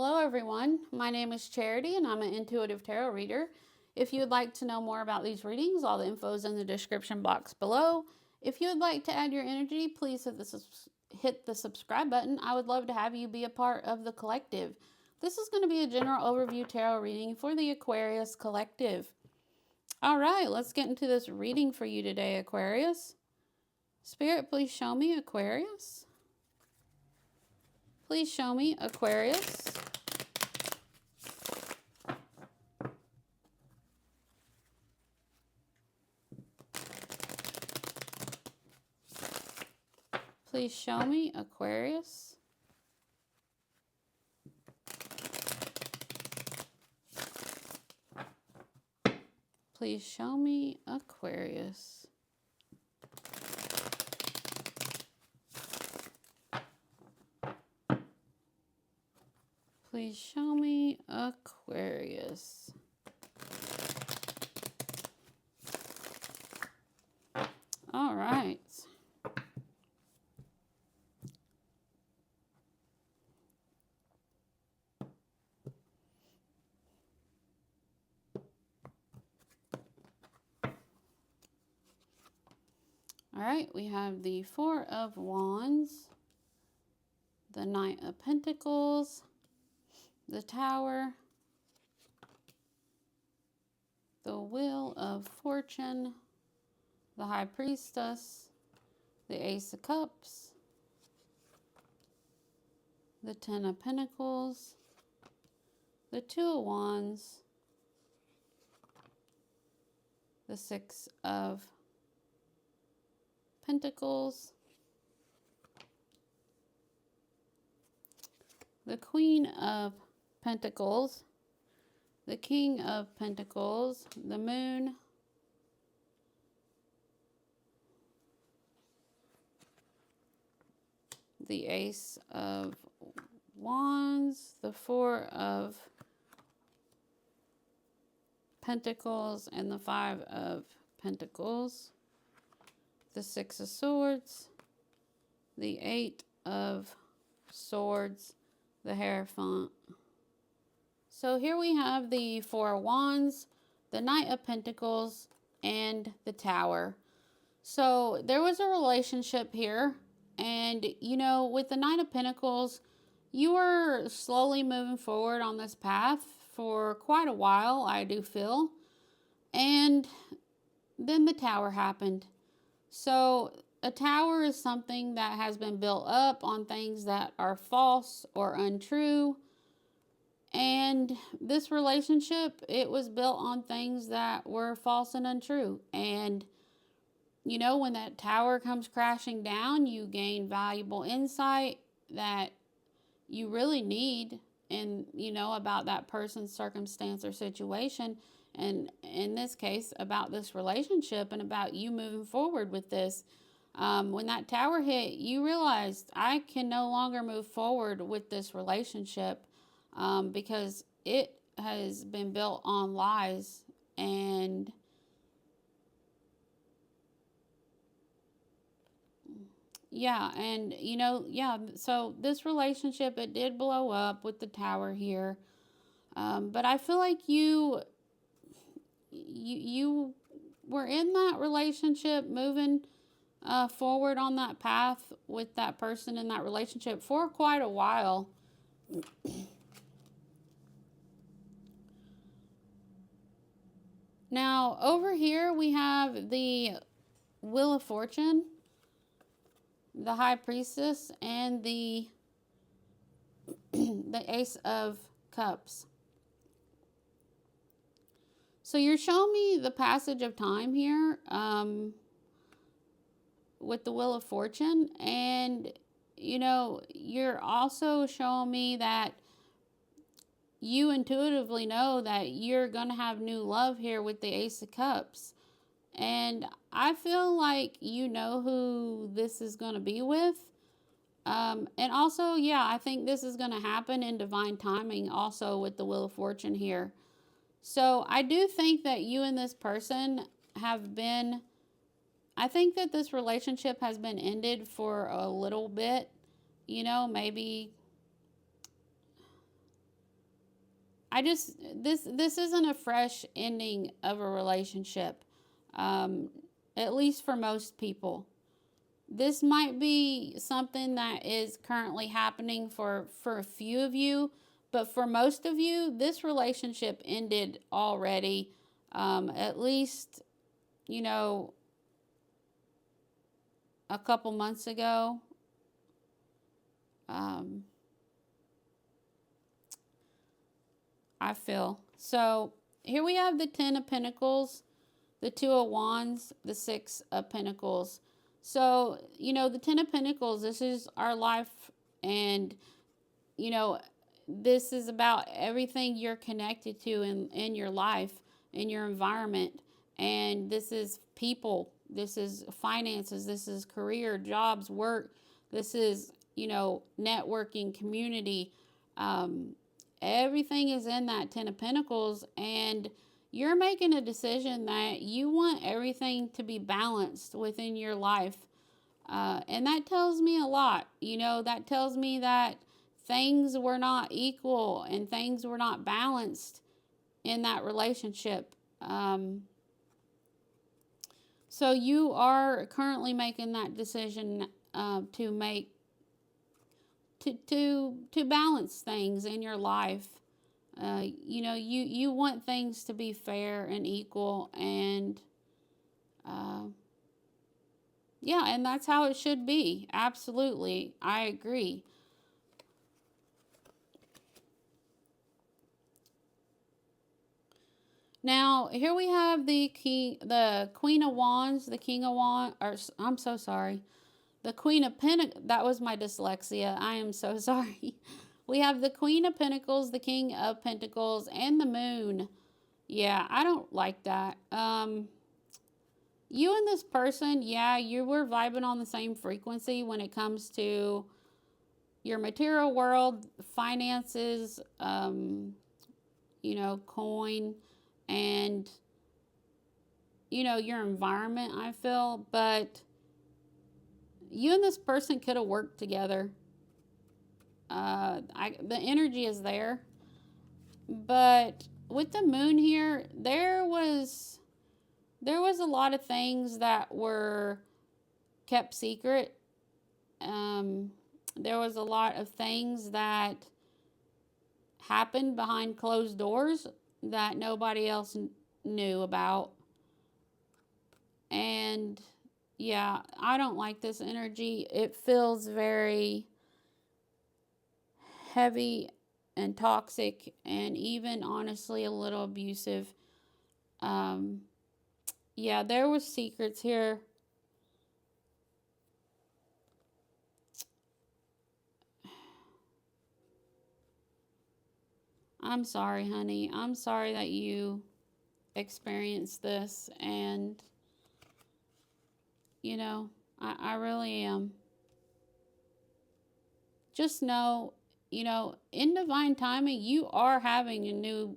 Hello everyone, my name is Charity and I'm an intuitive tarot reader. If you would like to know more about these readings, all the info is in the description box below. If you would like to add your energy, please hit the subscribe button. I would love to have you be a part of the collective. This is going to be a general overview tarot reading for the Aquarius collective. Alright, let's get into this reading for you today, Aquarius. Spirit, please show me Aquarius. Please show me Aquarius. Please show me Aquarius. Please show me Aquarius. Please show me Aquarius. All right. All right, we have the Four of Wands, the Knight of Pentacles, the Tower, the Wheel of Fortune, the High Priestess, the Ace of Cups, the Ten of Pentacles, the Two of Wands, the Six of Pentacles, the Queen of Pentacles, the King of Pentacles, the Moon, the Ace of Wands, the Four of Pentacles, and the Five of Pentacles, the Six of Swords, the Eight of Swords, the Hierophant. So here we have the Four of Wands, the Knight of Pentacles, and the Tower. So there was a relationship here, and you know, with the Knight of Pentacles, you were slowly moving forward on this path for quite a while, I do feel. And then the Tower happened. So a tower is something that has been built up on things that are false or untrue. And this relationship, it was built on things that were false and untrue. And, you know, when that tower comes crashing down, you gain valuable insight that you really need and, you know, about that person's circumstance or situation. And in this case, about this relationship and about you moving forward with this. When that tower hit, you realized I can no longer move forward with this relationship because it has been built on lies. And yeah, and you know, yeah, so this relationship, it did blow up with the tower here. But I feel like you were in that relationship, moving forward on that path with that person in that relationship for quite a while. Now, over here we have the Wheel of Fortune, the High Priestess, and the Ace of Cups. So you're showing me the passage of time here with the Wheel of Fortune. And, you know, you're also showing me that you intuitively know that you're going to have new love here with the Ace of Cups. And I feel like you know who this is going to be with. And also, yeah, I think this is going to happen in divine timing also with the Wheel of Fortune here. So I do think that you and this person have been, I think that this relationship has been ended for a little bit, you know, maybe this isn't a fresh ending of a relationship, at least for most people. This might be something that is currently happening for a few of you, but for most of you, this relationship ended already, at least, you know, a couple months ago. I feel. So here we have the Ten of Pentacles, the Two of Wands, the Six of Pentacles. So, you know, the Ten of Pentacles, this is our life, and, you know, this is about everything you're connected to in your life, in your environment. And this is people, this is finances, this is career, jobs, work, this is, you know, networking, community. Everything is in that Ten of Pentacles, and you're making a decision that you want everything to be balanced within your life. And that tells me a lot. You know, that tells me that things were not equal and things were not balanced in that relationship. So you are currently making that decision to make to balance things in your life. You know, you want things to be fair and equal, and yeah, and that's how it should be. Absolutely, I agree. Now, here we have the Queen of Wands, the King of Wands, or I'm so sorry, the Queen of Pentacles. That was my dyslexia. I am so sorry. We have the Queen of Pentacles, the King of Pentacles, and the Moon. Yeah, I don't like that. You and this person, yeah, you were vibing on the same frequency when it comes to your material world, finances, you know, coin, and, you know, your environment, I feel. But you and this person could have worked together. The energy is there. But with the Moon here, there was a lot of things that were kept secret. There was a lot of things that happened behind closed doors that nobody else knew about. And yeah, I don't like this energy. It feels very heavy and toxic, and even honestly a little abusive. Yeah, there was secrets here. I'm sorry, honey. I'm sorry that you experienced this, and, you know, I really am. Just know, you know, in divine timing, you are having new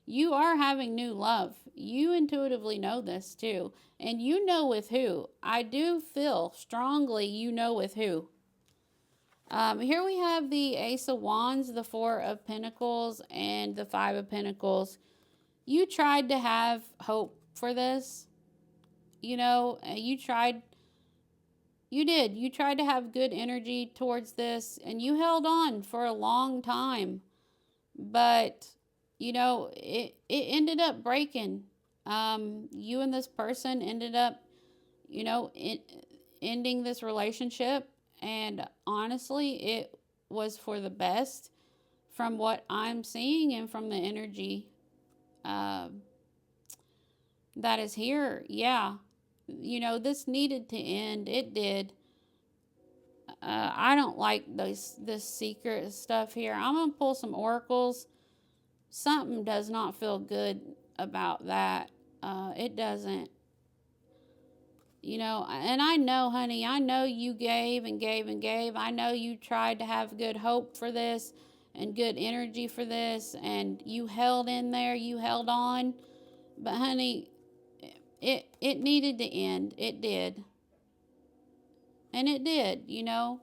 love. You intuitively know this too. And you know with who. I do feel strongly you know with who. Here we have the Ace of Wands, the Four of Pentacles, and the Five of Pentacles. You tried to have hope for this. You know, you tried to have good energy towards this, and you held on for a long time. But, you know, it ended up breaking. You and this person ended up, you know, ending this relationship. And honestly, it was for the best from what I'm seeing and from the energy that is here. Yeah. You know, this needed to end. It did. I don't like this secret stuff here. I'm going to pull some oracles. Something does not feel good about that. It doesn't. You know, and I know, honey, I know you gave and gave and gave. I know you tried to have good hope for this and good energy for this, and you held in there, you held on. But honey, it needed to end. It did. And it did, you know.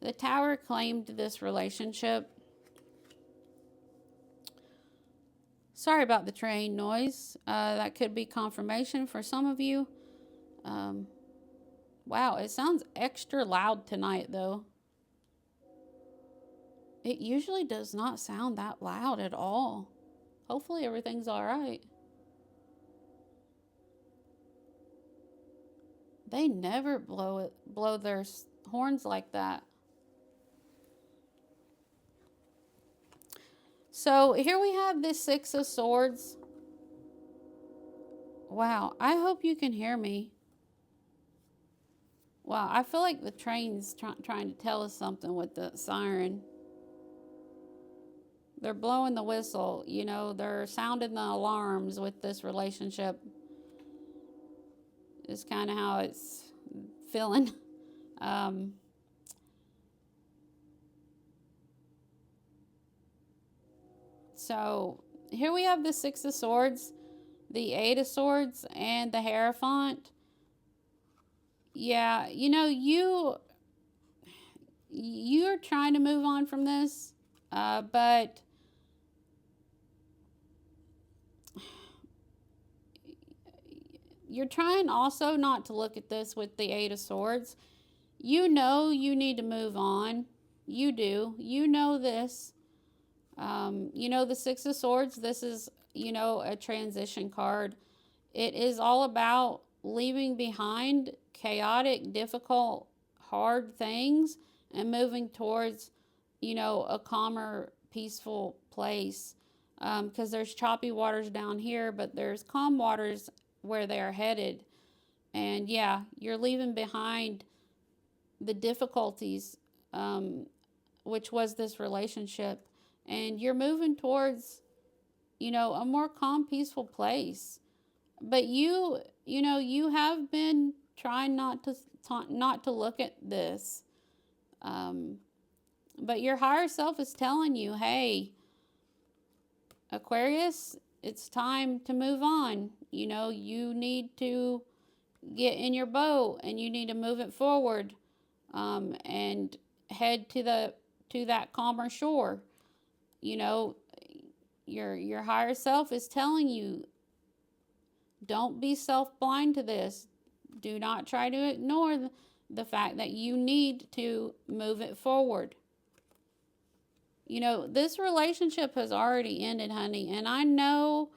The Tower claimed this relationship. Sorry about the train noise. That could be confirmation for some of you. Um, wow, it sounds extra loud tonight, though. It usually does not sound that loud at all. Hopefully everything's all right. They never blow their horns like that. So here we have this Six of Swords. Wow, I hope you can hear me. Wow, I feel like the train's trying to tell us something with the siren. They're blowing the whistle, you know, they're sounding the alarms with this relationship. Is kind of how it's feeling. Um, so here we have the Six of Swords, the Eight of Swords, and the Hierophant. Yeah, you know, you're trying to move on from this, but you're trying also not to look at this with the Eight of Swords. You know you need to move on. You do. You know this. You know the Six of Swords, this is, you know, a transition card. It is all about leaving behind chaotic, difficult, hard things and moving towards, you know, a calmer, peaceful place. Because there's choppy waters down here, but there's calm waters where they are headed. And yeah, you're leaving behind the difficulties, which was this relationship. And you're moving towards, you know, a more calm, peaceful place. But you know, you have been trying not to look at this. But your higher self is telling you, hey, Aquarius, it's time to move on. You know, you need to get in your boat and you need to move it forward, and head to that calmer shore. You know, your higher self is telling you, don't be self-blind to this. Do not try to ignore the fact that you need to move it forward. You know, this relationship has already ended, honey, and I know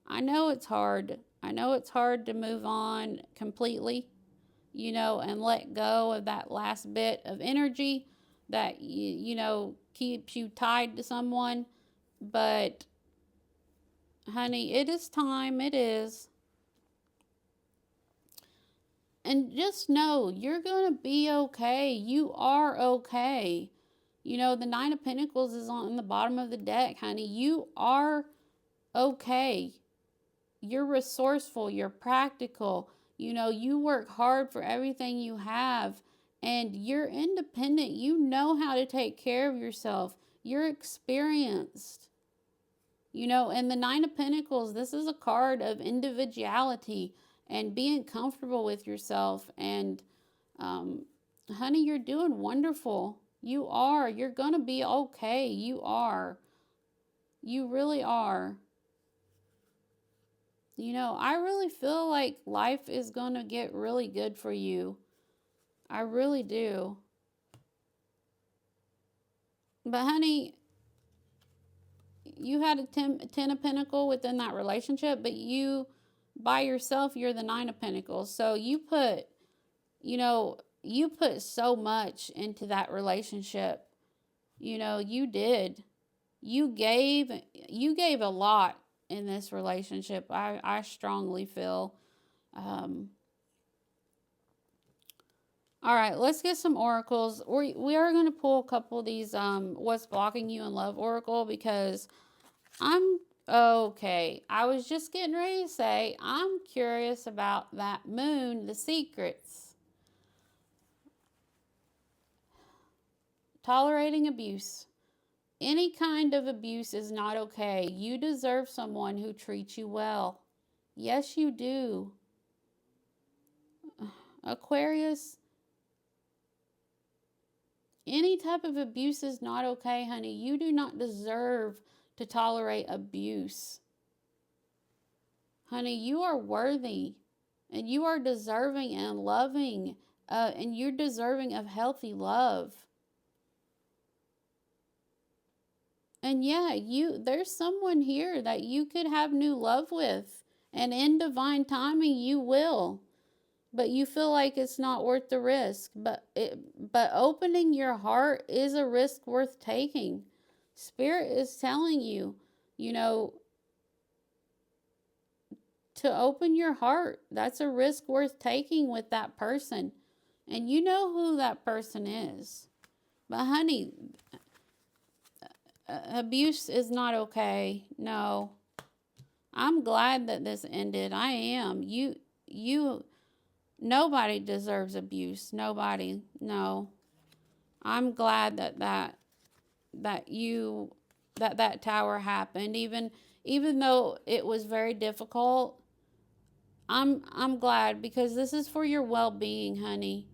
it's hard. I know it's hard to move on completely, you know, and let go of that last bit of energy that you know keeps you tied to someone. But honey, it is time. It is. And just know you're going to be okay. You are okay. You know, the Nine of Pentacles is on the bottom of the deck, honey. You are okay. You're resourceful. You're practical. You know, you work hard for everything you have. And you're independent. You know how to take care of yourself. You're experienced. You know, and the Nine of Pentacles, this is a card of individuality and being comfortable with yourself. And, honey, you're doing wonderful. You are. You're going to be okay. You are. You really are. You know, I really feel like life is going to get really good for you. I really do. But, honey, you had a ten of Pentacles within that relationship, but you, by yourself, you're the Nine of Pentacles. So you put, you know, you put so much into that relationship. You know, you did. You gave a lot in this relationship. I strongly feel. All right, let's get some oracles. We are going to pull a couple of these what's blocking you in love oracle, because I'm okay. I was just getting ready to say I'm curious about that moon, the secrets. Tolerating abuse. Any kind of abuse is not okay. You deserve someone who treats you well. Yes, you do. Aquarius, any type of abuse is not okay, honey. You do not deserve to tolerate abuse. Honey, you are worthy, and you are deserving and loving, and you're deserving of healthy love. And yeah, there's someone here that you could have new love with, and in divine timing you will. But you feel like it's not worth the risk. But opening your heart is a risk worth taking. Spirit is telling you, you know, to open your heart. That's a risk worth taking with that person. And you know who that person is. But honey, abuse is not okay. No. I'm glad that this ended. I am. Nobody deserves abuse. Nobody. No. I'm glad that tower happened. Even though it was very difficult, I'm glad, because this is for your well-being, honey.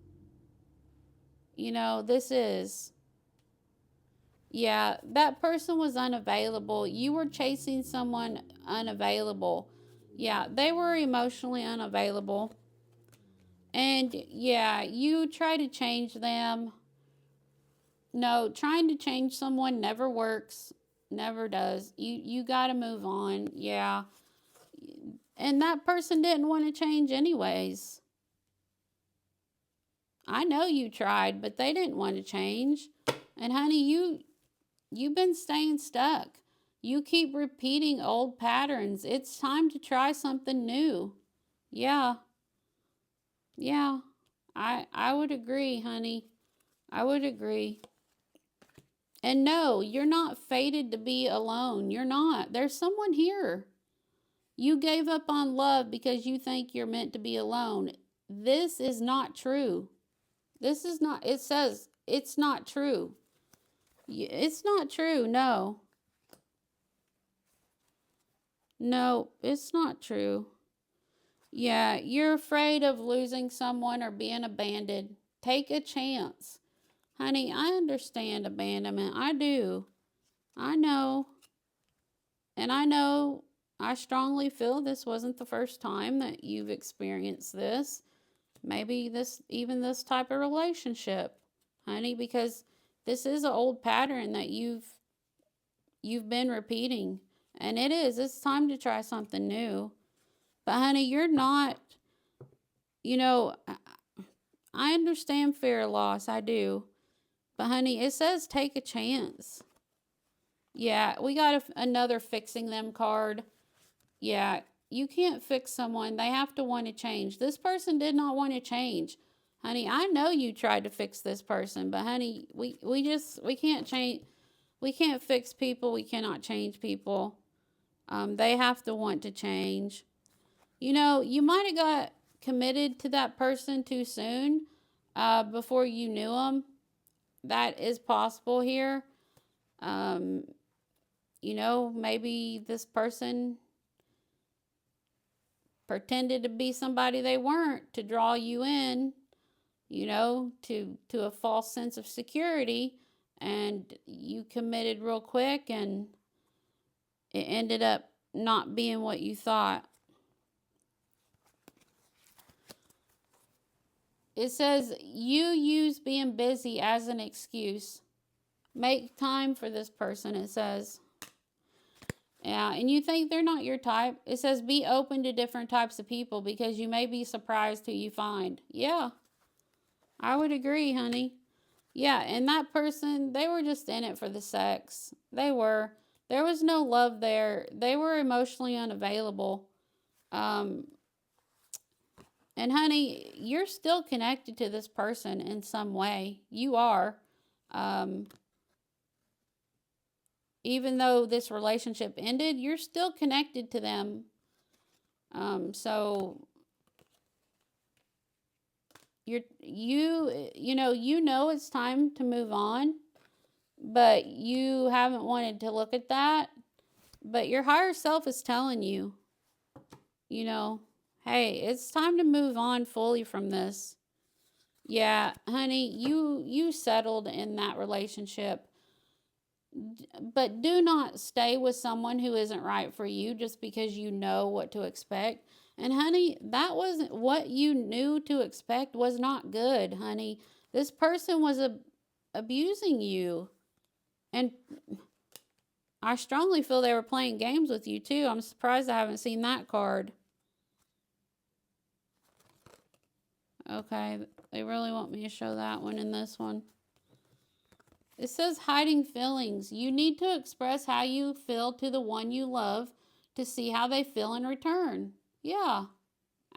You know, this is. Yeah, that person was unavailable. You were chasing someone unavailable. Yeah, they were emotionally unavailable. And yeah, you try to change them. No, trying to change someone never works. Never does. You got to move on. Yeah. And that person didn't want to change anyways. I know you tried, but they didn't want to change. And honey, you've been staying stuck. You keep repeating old patterns. It's time to try something new. Yeah. Yeah. I would agree, honey. I would agree. And no, you're not fated to be alone. You're not. There's someone here. You gave up on love because you think you're meant to be alone. This is not true. This is not, it says it's not true. It's not true. No. No, it's not true. Yeah, you're afraid of losing someone or being abandoned. Take a chance. Honey, I understand abandonment. I do. I know. And I strongly feel this wasn't the first time that you've experienced this. Maybe this type of relationship, honey, because this is an old pattern that you've been repeating. And it's time to try something new. But honey, you're not, you know, I understand fear of loss, I do. But honey, it says take a chance. Yeah, we got another fixing them card. Yeah, you can't fix someone. They have to want to change. This person did not want to change. Honey, I know you tried to fix this person, but honey, we can't change. We can't fix people. We cannot change people. They have to want to change. You know, you might have got committed to that person too soon, before you knew them. That is possible here. You know, maybe this person pretended to be somebody they weren't to draw you in, you know, to a false sense of security, and you committed real quick, and it ended up not being what you thought. It says you use being busy as an excuse. Make time for this person, it says. Yeah, and you think they're not your type. It says be open to different types of people because you may be surprised who you find. Yeah, I would agree, honey. Yeah, and that person, they were just in it for the sex. They were. There was no love there. They were emotionally unavailable. And honey, you're still connected to this person in some way. You are. Even though this relationship ended, you're still connected to them. So you know it's time to move on, but you haven't wanted to look at that. But your higher self is telling you, you know, hey, it's time to move on fully from this. Yeah, honey, you settled in that relationship. But do not stay with someone who isn't right for you just because you know what to expect. And honey, that wasn't what you knew to expect, was not good, honey. This person was abusing you. And I strongly feel they were playing games with you too. I'm surprised I haven't seen that card. Okay, they really want me to show that one in this one. It says hiding feelings. You need to express how you feel to the one you love to see how they feel in return. Yeah,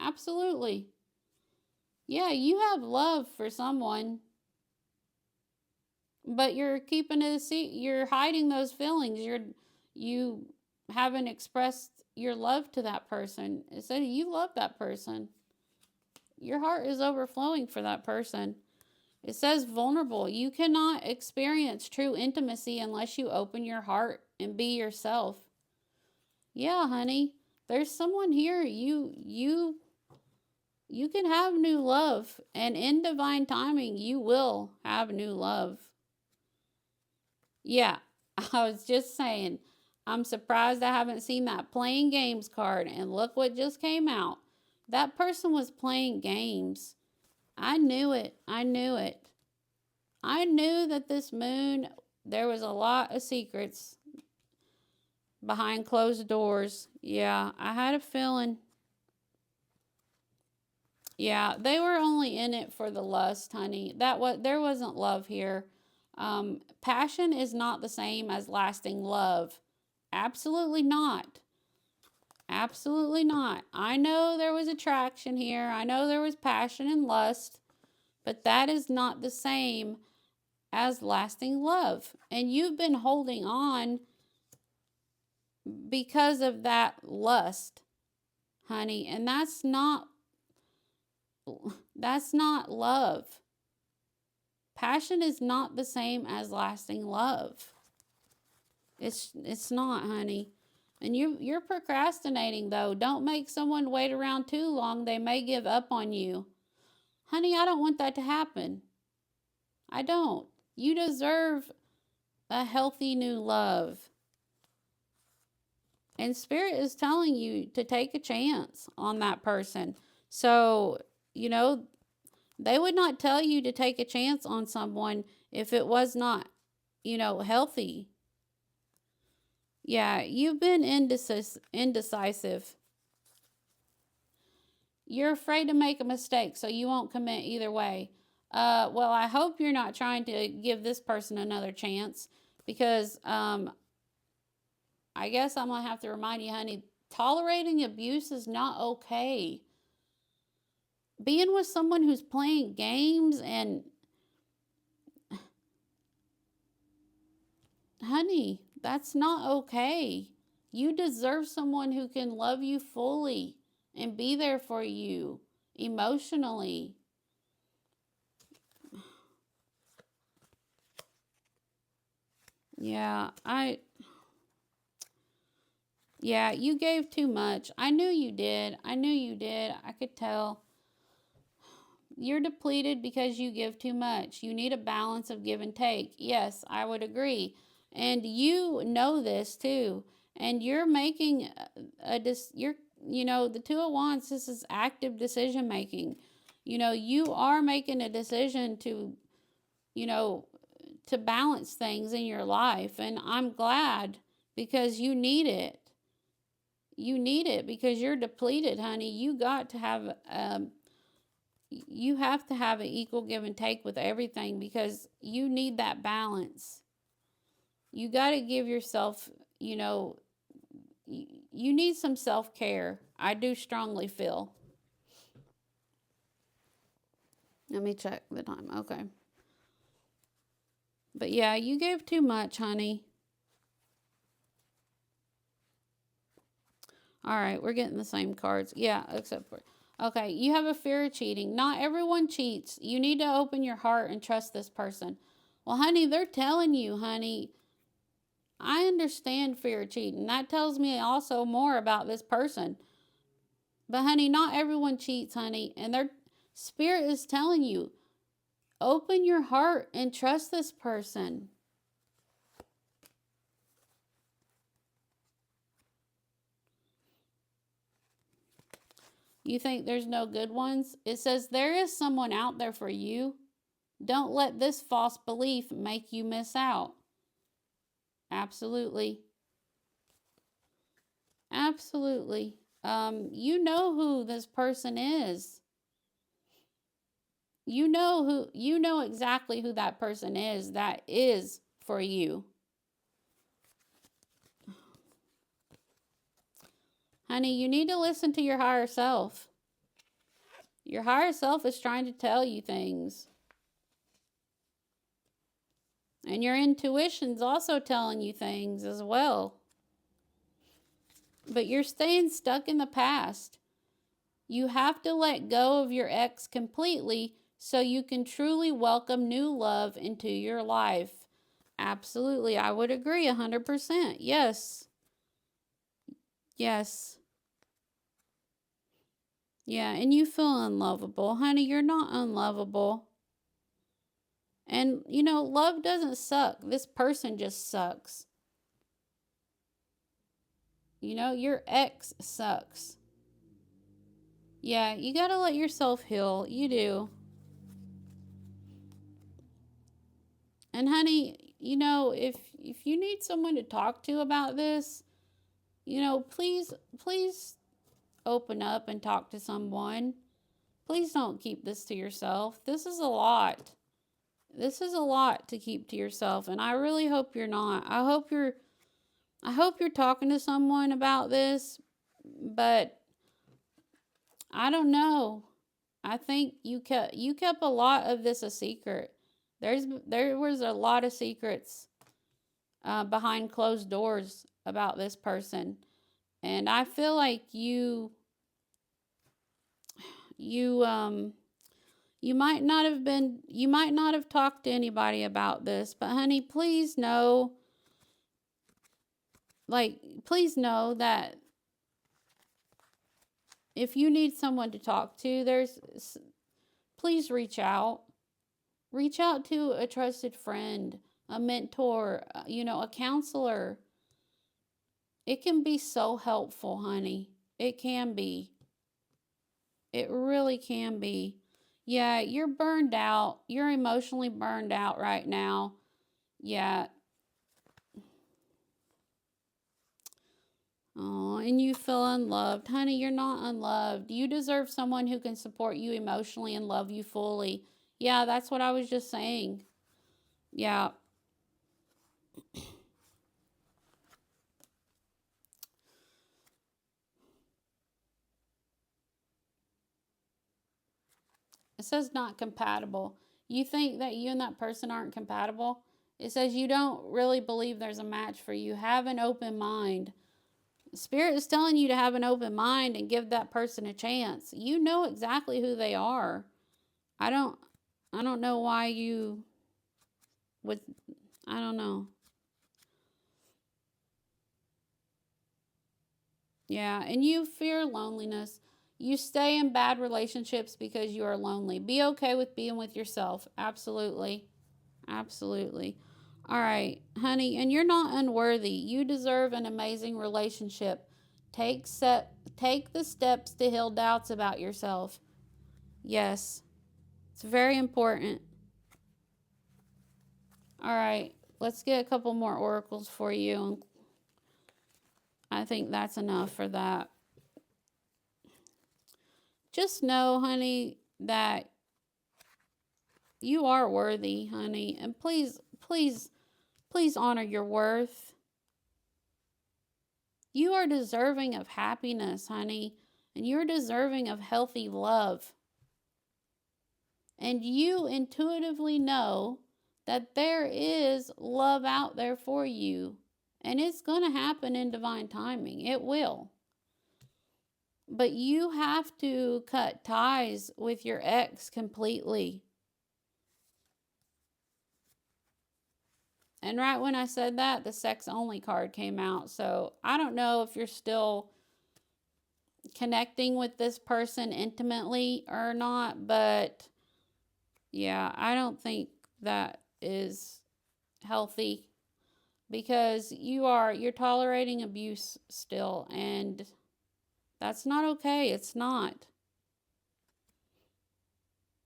absolutely. Yeah, you have love for someone, but you're keeping it a secret. You're hiding those feelings. You haven't expressed your love to that person. It said you love that person. Your heart is overflowing for that person. It says vulnerable. You cannot experience true intimacy unless you open your heart and be yourself. Yeah, honey. There's someone here. You can have new love, and in divine timing you will have new love. Yeah, I was just saying, I'm surprised I haven't seen that playing games card, and look what just came out. That person was playing games. I knew it. I knew it. I knew that this moon, there was a lot of secrets behind closed doors. Yeah, I had a feeling. Yeah, they were only in it for the lust, honey. There wasn't love here. Passion is not the same as lasting love. Absolutely not. Absolutely not. I know there was attraction here. I know there was passion and lust, but that is not the same as lasting love. And you've been holding on because of that lust, honey, and that's not love. Passion is not the same as lasting love. It's not, honey. And you're procrastinating though. Don't make someone wait around too long. They may give up on you. Honey, I don't want that to happen. I don't. You deserve a healthy new love. And Spirit is telling you to take a chance on that person. So, they would not tell you to take a chance on someone if it was not, healthy. Yeah, you've been indecisive. You're afraid to make a mistake, so you won't commit either way. Well, I hope you're not trying to give this person another chance, because I guess I'm going to have to remind you, honey, tolerating abuse is not okay. Being with someone who's playing games and... Honey, that's not okay. You deserve someone who can love you fully and be there for you emotionally. Yeah, you gave too much. I knew you did. I could tell. You're depleted because you give too much. You need a balance of give and take. Yes, I would agree. And you know this too. And you're making the Two of Wands, this is active decision making. You are making a decision to, to balance things in your life. And I'm glad, because you need it. You need it because you're depleted, honey. You have to have an equal give and take with everything, because you need that balance. You got to give yourself, you need some self-care. I do strongly feel. Let me check the time. Okay. But yeah, you gave too much, honey. All right, we're getting the same cards. Yeah, except for... Okay, you have a fear of cheating. Not everyone cheats. You need to open your heart and trust this person. Well, honey, they're telling you, honey, I understand fear of cheating. That tells me also more about this person. But, honey, not everyone cheats, honey. And their Spirit is telling you, open your heart and trust this person. You think there's no good ones? It says there is someone out there for you. Don't let this false belief make you miss out. Absolutely. Absolutely. You know who this person is. You know exactly who that person is that is for you. Honey, you need to listen to your higher self. Your higher self is trying to tell you things. And your intuition's also telling you things as well. But you're staying stuck in the past. You have to let go of your ex completely so you can truly welcome new love into your life. Absolutely, I would agree 100%. Yes. Yes. Yeah, and you feel unlovable. Honey, you're not unlovable. And, love doesn't suck. This person just sucks. Your ex sucks. Yeah, you gotta let yourself heal. You do. And honey, if you need someone to talk to about this, please open up and talk to someone. Please don't keep this to yourself. This is a lot. This is a lot to keep to yourself, and I really hope you're not. I hope you're talking to someone about this, but I don't know. I think you kept a lot of this a secret. There was a lot of secrets behind closed doors about this person, and I feel like you might not have talked to anybody about this, but honey, please know that if you need someone to talk to, please reach out. Reach out to a trusted friend, a mentor, a counselor. It can be so helpful, honey. It can be. It really can be. Yeah, you're burned out. You're emotionally burned out right now. Yeah. Oh, and you feel unloved. Honey, you're not unloved. You deserve someone who can support you emotionally and love you fully. Yeah, that's what I was just saying. Yeah. It says not compatible. You think that you and that person aren't compatible? It says you don't really believe there's a match for you. Have an open mind. Spirit is telling you to have an open mind and give that person a chance. You know exactly who they are. I don't know why you would, I don't know. Yeah, and you fear loneliness. You stay in bad relationships because you are lonely. Be okay with being with yourself. Absolutely. Absolutely. All right, honey, and you're not unworthy. You deserve an amazing relationship. Take the steps to heal doubts about yourself. Yes. It's very important. All right, let's get a couple more oracles for you. I think that's enough for that. Just know, honey, that you are worthy, honey, and please honor your worth. You are deserving of happiness, honey, and you're deserving of healthy love. And you intuitively know that there is love out there for you, and it's going to happen in divine timing. It will. But you have to cut ties with your ex completely. And right when I said that, the sex only card came out. So I don't know if you're still connecting with this person intimately or not, but yeah, I don't think that is healthy because you're tolerating abuse still, and that's not okay. It's not.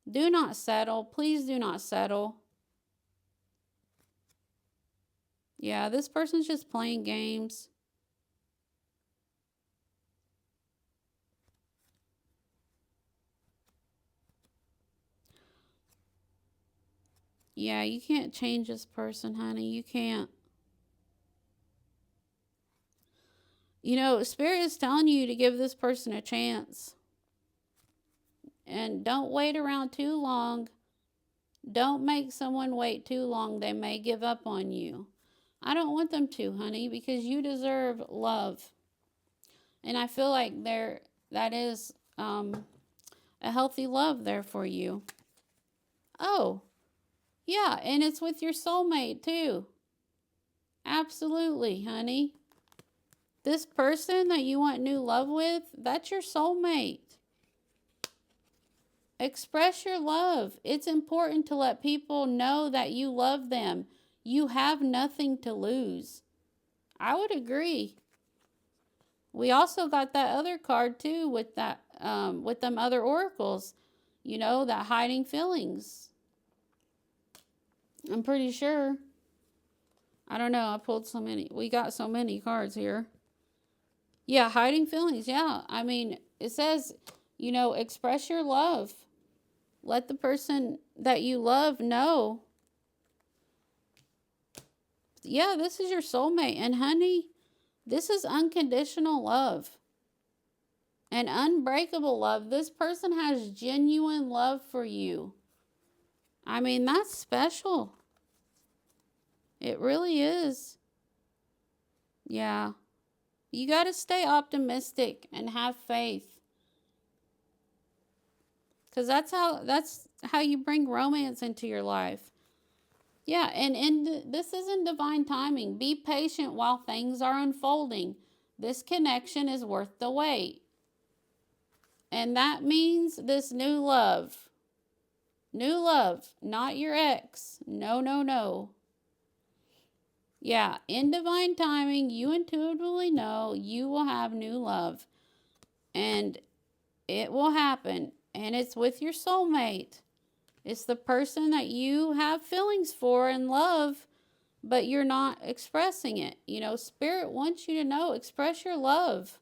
Do not settle. Please do not settle. Yeah, this person's just playing games. Yeah, you can't change this person, honey. You can't. You know, Spirit is telling you to give this person a chance. And don't wait around too long. Don't make someone wait too long. They may give up on you. I don't want them to, honey, because you deserve love. And I feel like that is a healthy love there for you. Oh, yeah, and it's with your soulmate too. Absolutely, honey. This person that you want new love with, that's your soulmate. Express your love. It's important to let people know that you love them. You have nothing to lose. I would agree. We also got that other card too with that with them other oracles. You know, that hiding feelings. I'm pretty sure. I don't know. I pulled so many. We got so many cards here. Yeah, hiding feelings. Yeah. I mean, it says, you know, express your love. Let the person that you love know. Yeah, this is your soulmate. And honey, this is unconditional love. And unbreakable love. This person has genuine love for you. I mean, that's special. It really is. Yeah. You got to stay optimistic and have faith. Because that's how you bring romance into your life. Yeah, and this is in divine timing. Be patient while things are unfolding. This connection is worth the wait. And that means this new love. New love, not your ex. No, no, no. Yeah, in divine timing, you intuitively know you will have new love. And it will happen. And it's with your soulmate. It's the person that you have feelings for and love, but you're not expressing it. You know, Spirit wants you to know, express your love.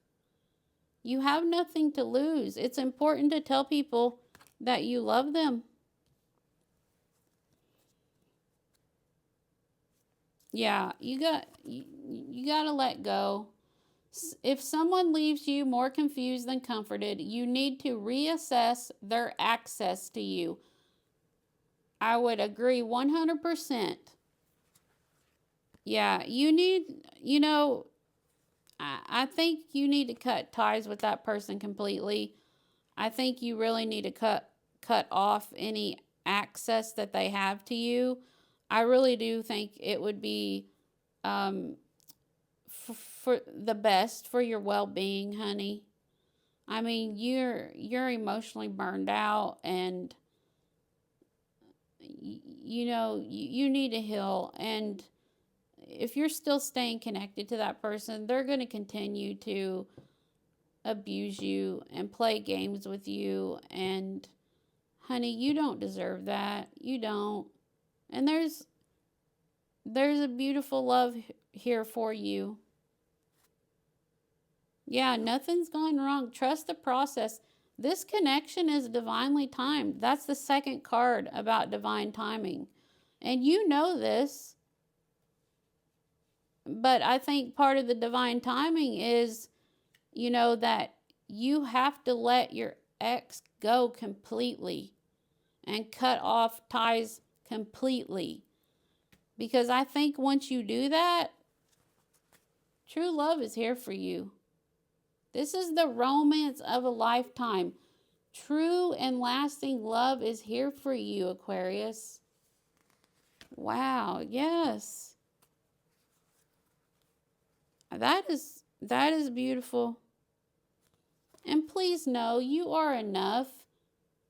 You have nothing to lose. It's important to tell people that you love them. Yeah, you got to let go. If someone leaves you more confused than comforted, you need to reassess their access to you. I would agree 100%. Yeah, you need, you know, I think you need to cut ties with that person completely. I think you really need to cut off any access that they have to you. I really do think it would be for the best for your well-being, honey. I mean, you're emotionally burned out, and you know you need to heal. And if you're still staying connected to that person, they're going to continue to abuse you and play games with you. And honey, you don't deserve that. You don't. And there's a beautiful love here for you. Yeah, nothing's gone wrong. Trust the process. This connection is divinely timed. That's the second card about divine timing. And you know this. But I think part of the divine timing is, you know, that you have to let your ex go completely and cut off ties completely. Because I think once you do that, true love is here for you. This is the romance of a lifetime. True and lasting love is here for you, Aquarius. Wow, yes. That is beautiful. And please know you are enough.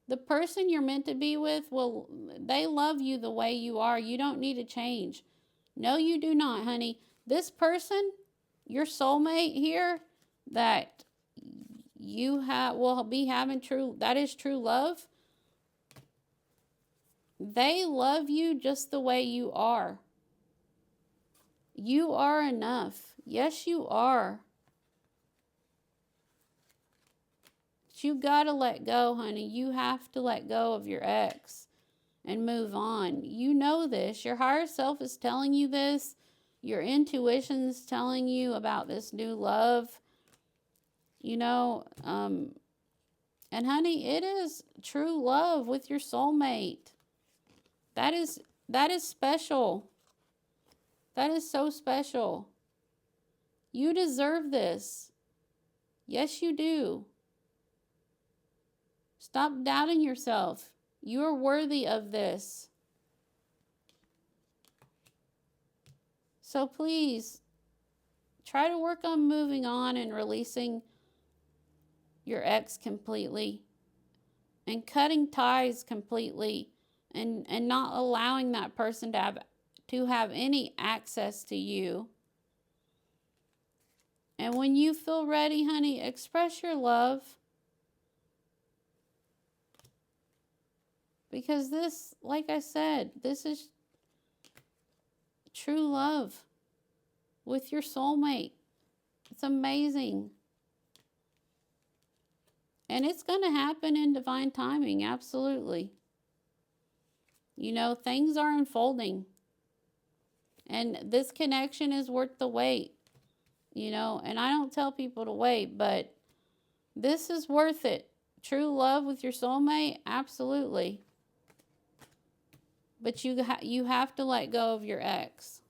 The person you're meant to be with, they love you the way you are. You don't need to change. No, you do not, honey. This person, your soulmate here, that you will be having that is true love. They love you just the way you are. You are enough. Yes, you are. But you gotta let go, honey. You have to let go of your ex and move on. You know this. Your higher self is telling you this. Your intuition is telling you about this new love. You know, and honey, it is true love with your soulmate. That is special. That is so special. You deserve this. Yes, you do. Stop doubting yourself. You are worthy of this. So please, try to work on moving on and releasing your ex completely and cutting ties completely and not allowing that person to have any access to you. And when you feel ready, honey, express your love. Because this, like I said, this is true love with your soulmate. It's amazing. And it's going to happen in divine timing, absolutely. You know, things are unfolding. And this connection is worth the wait. You know, and I don't tell people to wait, but this is worth it. True love with your soulmate, absolutely. But you have to let go of your ex.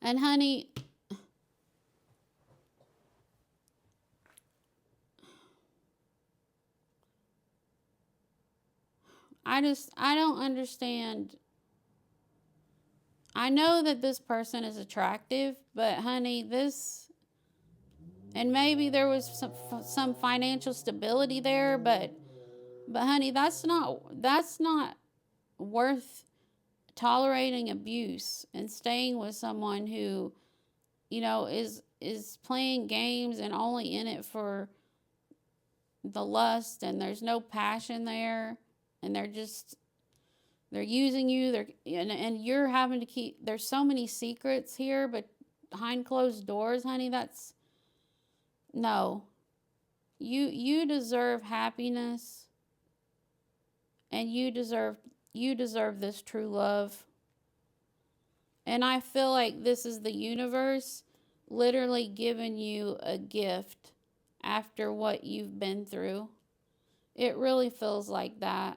And honey, I don't understand. I know that this person is attractive, but honey, and maybe there was some financial stability there, but honey, that's not worth tolerating abuse and staying with someone who, you know, is playing games and only in it for the lust, and there's no passion there, and they're using you, and you're having to keep, there's so many secrets here, but behind closed doors, honey, no. You deserve happiness, and you deserve this true love. And I feel like this is the universe literally giving you a gift after what you've been through. It really feels like that.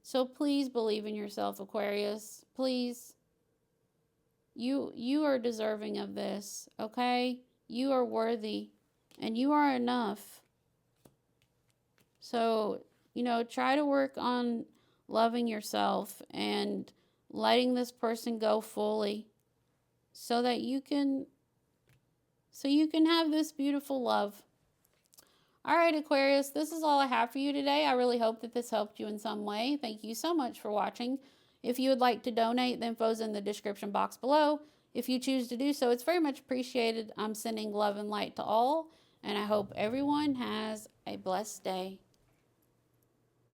So please believe in yourself, Aquarius. Please. You are deserving of this, okay? You are worthy, and you are enough. So, you know, try to work on loving yourself and letting this person go fully so that you can have this beautiful love. All right, Aquarius, this is all I have for you today. I really hope that this helped you in some way. Thank you so much for watching. If you would like to donate, the info is in the description box below. If you choose to do so, it's very much appreciated. I'm sending love and light to all, and I hope everyone has a blessed day.